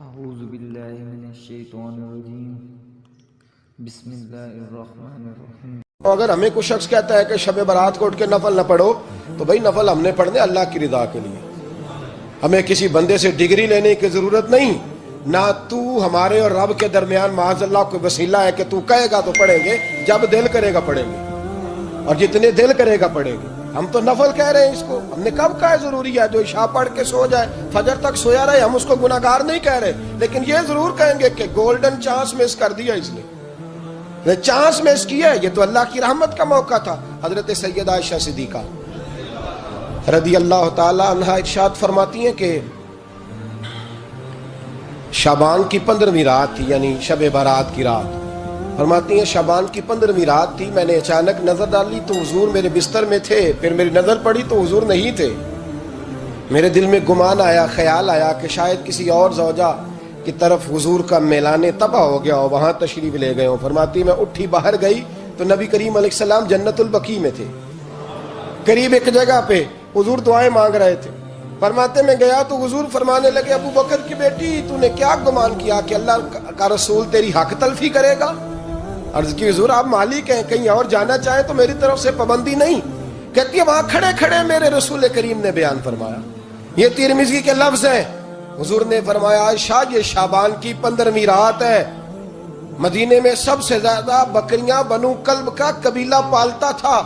اعوذ باللہ من الشیطان الرجیم بسم اللہ الرحمن الرحیم۔ اگر ہمیں کوئی شخص کہتا ہے کہ شب برات کو اٹھ کے نفل نہ پڑھو تو بھائی نفل ہم نے پڑھنے اللہ کی رضا کے لیے، ہمیں کسی بندے سے ڈگری لینے کی ضرورت نہیں، نہ تو ہمارے اور رب کے درمیان معاذ اللہ کوئی وسیلہ ہے کہ تو کہے گا تو پڑھیں گے، جب دل کرے گا پڑھیں گے اور جتنے دل کرے گا پڑھیں گے۔ ہم تو نفل کہہ رہے ہیں اس کو، ہم نے کب کہا ہے ضروری ہے جو عشاء پڑھ کے سو جائے فجر تک سویا رہے، ہم اس کو گناہگار نہیں کہہ رہے، لیکن یہ ضرور کہیں گے کہ گولڈن چانس مس کر دیا اس نے، چانس مس کیا ہے، یہ تو اللہ کی رحمت کا موقع تھا۔ حضرت سیدہ عائشہ صدیقہ رضی اللہ تعالی عنہا ارشاد فرماتی ہیں کہ شعبان کی 15ویں رات تھی، یعنی شب برات کی رات، فرماتی ہیں شعبان کی 15ویں رات تھی، میں نے اچانک نظر ڈالی تو حضور میرے بستر میں تھے، پھر میری نظر پڑی تو حضور نہیں تھے، میرے دل میں گمان آیا، خیال آیا کہ شاید کسی اور زوجہ کی طرف حضور کا میلان تباہ ہو گیا ہو، وہاں تشریف لے گئے ہوں۔ فرماتی میں اٹھی باہر گئی تو نبی کریم علیہ السلام جنت البقیع میں تھے، قریب ایک جگہ پہ حضور دعائیں مانگ رہے تھے۔ فرماتے میں گیا تو حضور فرمانے لگے ابو بکر کی بیٹی تو نے کیا گمان کیا کہ اللہ کا رسول تیری حق تلفی کرے گا؟ عرض کی حضور آپ مالک ہیں، کہیں اور جانا چاہیں تو میری طرف سے پابندی نہیں۔ کہتی ہے وہاں کھڑے کھڑے میرے رسول کریم نے بیان فرمایا، یہ ترمذی کے لفظ ہیں، حضور نے فرمایا عائشہ یہ شعبان کی 15ویں رات ہے، مدینے میں سب سے زیادہ بکریاں بنو کلب کا قبیلہ پالتا تھا،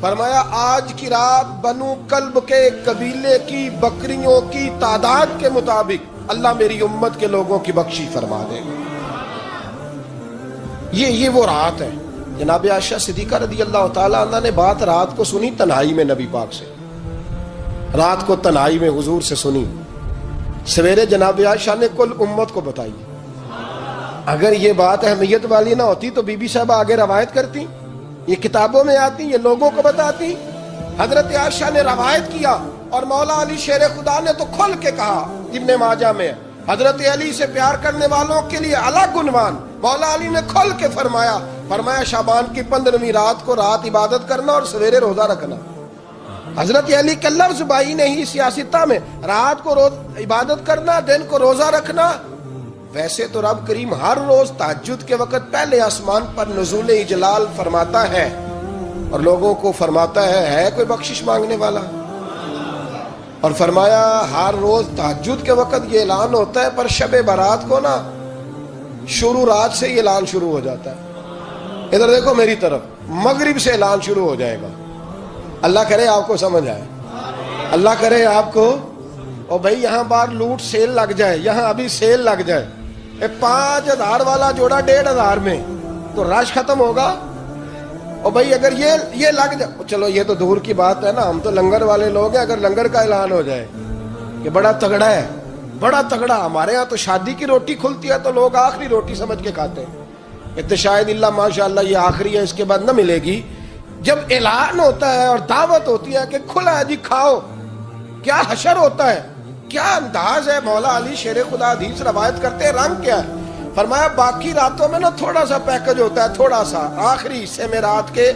فرمایا آج کی رات بنو کلب کے قبیلے کی بکریوں کی تعداد کے مطابق اللہ میری امت کے لوگوں کی بخشی فرما دے گا۔ یہ وہ رات ہے۔ جناب عائشہ صدیقہ رضی اللہ تعالی عنہ نے بات رات کو سنی تنہائی میں نبی پاک سے، رات کو تنہائی میں حضور سے سنی، سویرے جناب عائشہ نے کل امت کو بتائی۔ اگر یہ بات اہمیت والی نہ ہوتی تو بی بی صاحبہ آگے روایت کرتی، یہ کتابوں میں آتی، یہ لوگوں کو بتاتی۔ حضرت عائشہ نے روایت کیا اور مولا علی شیر خدا نے تو کھل کے کہا، ابن ماجہ میں حضرت علی سے پیار کرنے والوں کے لیے الگ عنوان، مولا علی نے کھل کے فرمایا شعبان کی 15ویں رات کو رات عبادت کرنا اور سویرے روزہ رکھنا۔ حضرت علی کے لفظ بائی نے ہی سیاستہ میں رات کو عبادت کرنا، دن کو روزہ رکھنا۔ ویسے تو رب کریم ہر روز تہجد کے وقت پہلے آسمان پر نزول اجلال فرماتا ہے اور لوگوں کو فرماتا ہے کوئی بخشش مانگنے والا؟ اور فرمایا ہر روز تہجد کے وقت یہ اعلان ہوتا ہے، پر شب برات کو نا شروع رات سے یہ اعلان شروع ہو جاتا ہے۔ ادھر دیکھو میری طرف، مغرب سے اعلان شروع ہو جائے گا۔ اللہ کرے آپ کو سمجھ آئے، اللہ کرے آپ کو، اور بھائی یہاں باہر لوٹ سیل لگ جائے، یہاں ابھی سیل لگ جائے، 5000 والا جوڑا 1500 میں تو رش ختم ہوگا۔ اور بھائی اگر یہ لگ جائے، چلو یہ تو دور کی بات ہے نا، ہم تو لنگر والے لوگ ہیں، اگر لنگر کا اعلان ہو جائے کہ بڑا تگڑا ہے، بڑا تگڑا، ہمارے ہاں تو شادی کی روٹی کھلتی ہے تو لوگ آخری روٹی سمجھ کے کھاتے ہیں، یہ تو شاید اللہ ماشاءاللہ یہ آخری ہے، اس کے بعد نہ ملے گی۔ جب اعلان ہوتا ہے اور دعوت ہوتی ہے کہ کھلا ہے جی کھاؤ، کیا حشر ہوتا ہے، کیا انداز ہے۔ مولا علی شیر خدا حدیث روایت کرتے ہیں، رنگ کیا ہے؟ فرمایا باقی راتوں میں نا تھوڑا سا پیکج ہوتا ہے، تھوڑا سا، آخری حصے میں رات کے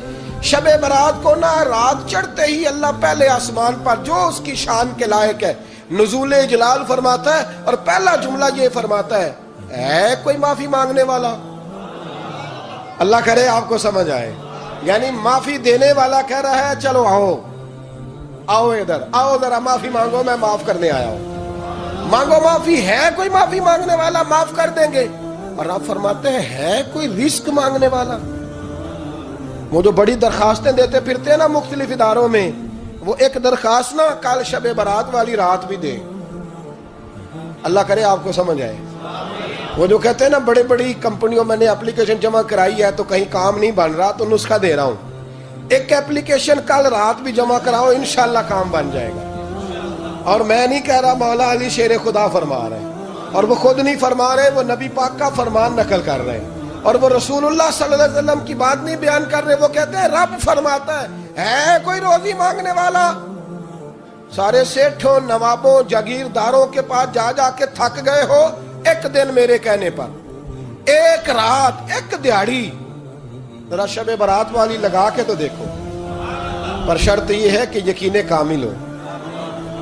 شب برات کو نا رات چڑھتے ہی اللہ پہلے آسمان پر جو اس کی شان کے لائق ہے نزول جلال فرماتا ہے، اور پہلا جملہ یہ فرماتا ہے کوئی معافی مانگنے والا؟ اللہ کرے آپ کو سمجھ آئے، یعنی معافی دینے والا کہہ رہا ہے چلو آؤ ادھر آؤ ذرا معافی مانگو، میں معاف کرنے آیا ہوں، مانگو معافی، ہے کوئی معافی مانگنے والا؟ معاف کر دیں گے۔ اور آپ فرماتے ہیں ہے کوئی رزق مانگنے والا؟ وہ جو بڑی درخواستیں دیتے پھرتے ہیں نا مختلف اداروں میں، وہ ایک درخواست نا کل شب برات والی رات بھی دیں۔ اللہ کرے آپ کو سمجھ آئے۔ وہ جو کہتے ہیں نا بڑی بڑی کمپنیوں میں نے اپلیکیشن جمع کرائی ہے تو کہیں کام نہیں بن رہا تو نسخہ دے رہا ہوں، ایک اپلیکیشن کل رات بھی جمع کراؤ انشاءاللہ کام بن جائے گا۔ اور میں نہیں کہہ رہا، مولا علی شیر خدا فرما رہے ہیں، اور وہ خود نہیں فرما رہے، وہ نبی پاک کا فرمان نقل کر رہے ہیں، اور وہ رسول اللہ صلی اللہ علیہ وسلم کی بات نہیں بیان کر رہے، وہ کہتے ہیں رب فرماتا ہے کوئی روزی مانگنے والا؟ سارے سیٹھوں نوابوں جاگیرداروں کے پاس جا کے تھک گئے ہو، ایک دن میرے کہنے پر، ایک رات، ایک دیہڑی ذرا شب برات والی لگا کے تو دیکھو، پر شرط یہ ہے کہ یقین کامل ہو،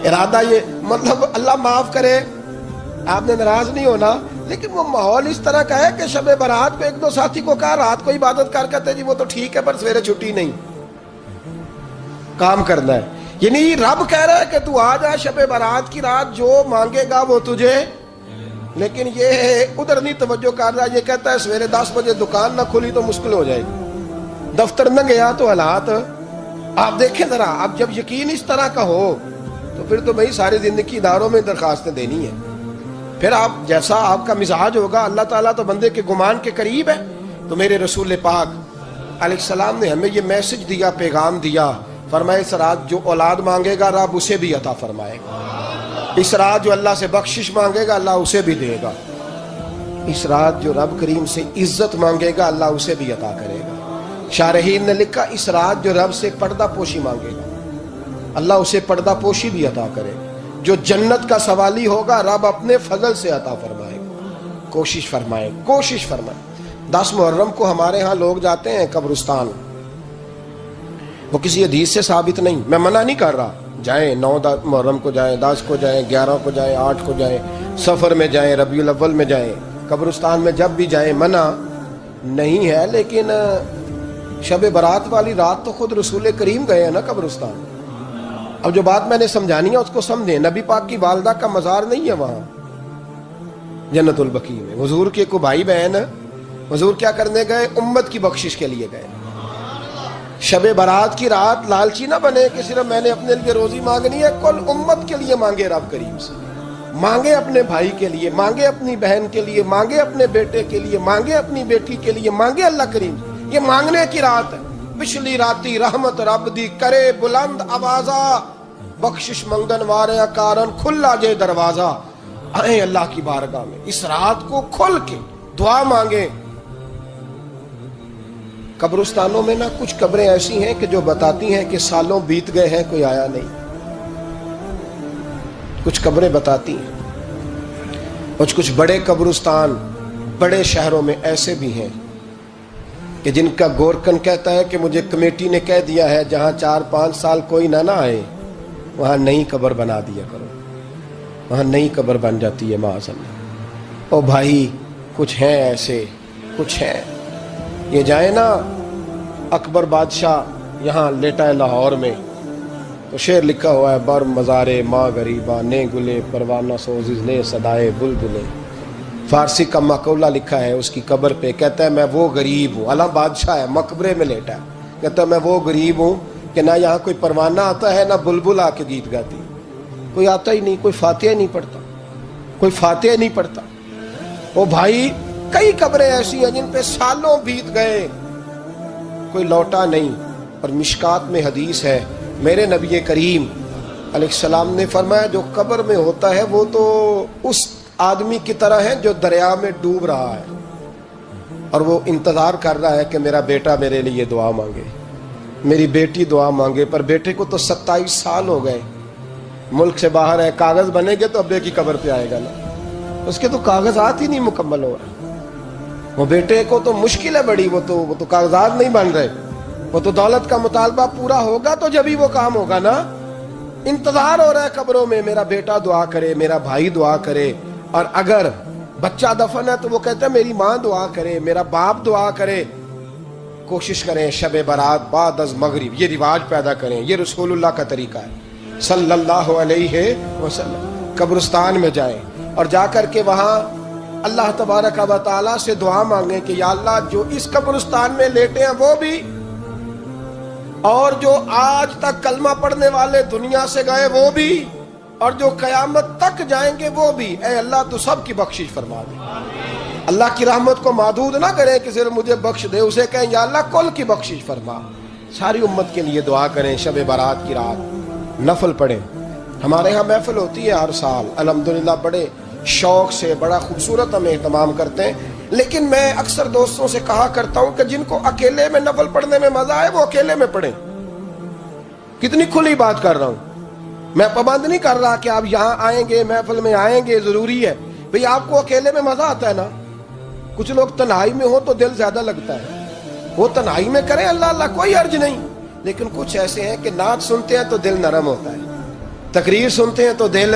ارادہ یہ، مطلب اللہ معاف کرے آپ نے ناراض نہیں ہونا، لیکن وہ ماحول اس طرح کا ہے کہ شب برات کو ایک دو ساتھی کو کہا رات کو عبادت کر کہتے جی وہ تو ٹھیک ہے پر سویرے چھٹی نہیں، کام کرنا ہے. یعنی رب کہہ رہا ہے کہ تو آ جا شب برات کی رات، جو مانگے گا وہ تجھے، لیکن یہ ادھر نہیں توجہ کر رہا. یہ کہتا ہے سویرے 10 بجے دکان نہ کھلی تو مشکل ہو جائے گی، دفتر نہ گیا تو حالات آپ دیکھیں ذرا. اب جب یقین اس طرح کا ہو تو پھر تو بھائی ساری زندگی اداروں میں درخواستیں دینی ہے. پھر آپ جیسا آپ کا مزاج ہوگا، اللہ تعالیٰ تو بندے کے گمان کے قریب ہے. تو میرے رسول پاک علیہ السلام نے ہمیں یہ میسج دیا، پیغام دیا، فرمائے اس رات جو اولاد مانگے گا رب اسے بھی عطا فرمائے گا. اس رات جو اللہ سے بخشش مانگے گا اللہ اسے بھی دے گا. اس رات جو رب کریم سے عزت مانگے گا اللہ اسے بھی عطا کرے گا. شارحین نے لکھا اس رات جو رب سے پردہ پوشی مانگے گا اللہ اسے پردہ پوشی بھی عطا کرے گا. جو جنت کا سوالی ہوگا رب اپنے فضل سے عطا فرمائے گا. کوشش فرمائے، کوشش فرمائے. 10 محرم کو ہمارے ہاں لوگ جاتے ہیں قبرستان، وہ کسی حدیث سے ثابت نہیں، میں منع نہیں کر رہا، جائیں 9 محرم کو جائیں، 10 کو جائیں، 11 کو جائیں، 8 کو جائیں، سفر میں جائیں، ربیع الاول میں جائیں، قبرستان میں جب بھی جائیں منع نہیں ہے. لیکن شب برات والی رات تو خود رسول کریم گئے ہیں نا قبرستان. اب جو بات میں نے سمجھانی ہے اس کو سمجھیں. نبی پاک کی والدہ کا مزار نہیں ہے وہاں جنت البقیع میں. حضور کے کو بھائی بہن، حضور کیا کرنے گئے؟ امت کی بخشش کے لیے گئے. شب برات کی رات لالچی نہ بنے کہ صرف میں نے اپنے لیے روزی مانگنی ہے، کل امت کے لیے مانگے رب کریم سے. مانگے اپنے بھائی کے لیے، مانگے اپنی بہن کے لیے، مانگے اپنے بیٹے کے لیے، مانگے اپنی بیٹی کے لیے، مانگے اللہ کریم. یہ مانگنے کی رات ہے. پچھلی راتی رحمت رب دی کرے بلند آوازہ، بخشش منگن وارے کارن کھلا جے دروازہ. آئیں اللہ کی بارگاہ میں اس رات کو کھل کے دعا مانگیں. قبرستانوں میں نا کچھ قبریں ایسی ہیں کہ جو بتاتی ہیں کہ سالوں بیت گئے ہیں کوئی آیا نہیں. کچھ قبریں بتاتی ہیں. اور کچھ بڑے قبرستان بڑے شہروں میں ایسے بھی ہیں کہ جن کا گورکن کہتا ہے کہ مجھے کمیٹی نے کہہ دیا ہے جہاں 4-5 سال کوئی نہ آئے وہاں نئی قبر بنا دیا کرو. وہاں نئی قبر بن جاتی ہے معاذ اللہ. او بھائی کچھ ہیں ایسے، کچھ ہیں. یہ جائیں نا اکبر بادشاہ یہاں لیٹا ہے لاہور میں تو شعر لکھا ہوا ہے، بر مزارے ماں غریباں نے گلے پروانہ سوزز نے صدائے بلبلے. فارسی کا مقولہ لکھا ہے اس کی قبر پہ، کہتا ہے میں وہ غریب ہوں. اعلیٰ بادشاہ ہے مقبرے میں لیٹا ہے، کہتا ہے میں وہ غریب ہوں کہ نہ یہاں کوئی پروانہ آتا ہے نہ بلبل آ کے گیت گاتی. کوئی آتا ہی نہیں، کوئی فاتحہ نہیں پڑھتا، کوئی فاتحہ نہیں پڑھتا. وہ بھائی کئی قبریں ایسی ہیں جن پہ سالوں بیت گئے کوئی لوٹا نہیں. اور مشکات میں حدیث ہے میرے نبی کریم علیہ السلام نے فرمایا جو قبر میں ہوتا ہے وہ تو اس آدمی کی طرح ہے جو دریا میں ڈوب رہا ہے اور وہ انتظار کر رہا ہے کہ میرا بیٹا میرے لیے دعا مانگے، میری بیٹی دعا مانگے. پر بیٹے کو تو 27 سال ہو گئے، ملک سے باہر ہے. کاغذ بنے گے تو ابے کی قبر پہ آئے گا نا، اس کے تو کاغذات ہی نہیں مکمل ہو رہے. وہ بیٹے کو تو مشکل ہے بڑی، وہ تو کاغذات نہیں بن رہے. وہ تو دولت کا مطالبہ پورا ہوگا تو جب ہی وہ کام ہوگا نا. انتظار ہو رہا ہے قبروں میں میرا بیٹا دعا کرے، میرا بھائی دعا کرے. اور اگر بچہ دفن ہے تو وہ کہتا ہے میری ماں دعا کرے، میرا باپ دعا کرے. کوشش کریں شب برات بعد از مغرب یہ رواج پیدا کریں. یہ رسول اللہ کا طریقہ ہے صلی اللہ علیہ وسلم. قبرستان میں جائیں اور جا کر کے وہاں اللہ تبارک و تعالیٰ سے دعا مانگیں کہ یا اللہ جو اس قبرستان میں لیٹے ہیں وہ بھی، اور جو آج تک کلمہ پڑھنے والے دنیا سے گئے وہ بھی، اور جو قیامت تک جائیں گے وہ بھی. اے اللہ تو سب کی بخشش فرما دے. اللہ کی رحمت کو محدود نہ کریں کہ صرف مجھے بخش دے، اسے کہیں یا اللہ کل کی بخشش فرما. ساری امت کے لیے دعا کریں. شب برات کی رات نفل پڑھیں. ہمارے ہاں محفل ہوتی ہے ہر سال الحمدللہ، بڑے شوق سے بڑا خوبصورت ہم اہتمام کرتے ہیں. لیکن میں اکثر دوستوں سے کہا کرتا ہوں کہ جن کو اکیلے میں نفل پڑھنے میں مزہ آئے وہ اکیلے میں پڑھیں. کتنی کھلی بات کر رہا ہوں. میں پابند نہیں کر رہا کہ آپ یہاں آئیں گے محفل میں آئیں گے ضروری ہے. بھئی آپ کو اکیلے میں مزہ آتا ہے نا. کچھ لوگ تنہائی میں ہو تو دل زیادہ لگتا ہے، وہ تنہائی میں کریں اللہ اللہ کوئی حرج نہیں. لیکن کچھ ایسے ہیں کہ نعت سنتے ہیں تو دل نرم ہوتا ہے، تقریر سنتے ہیں تو دل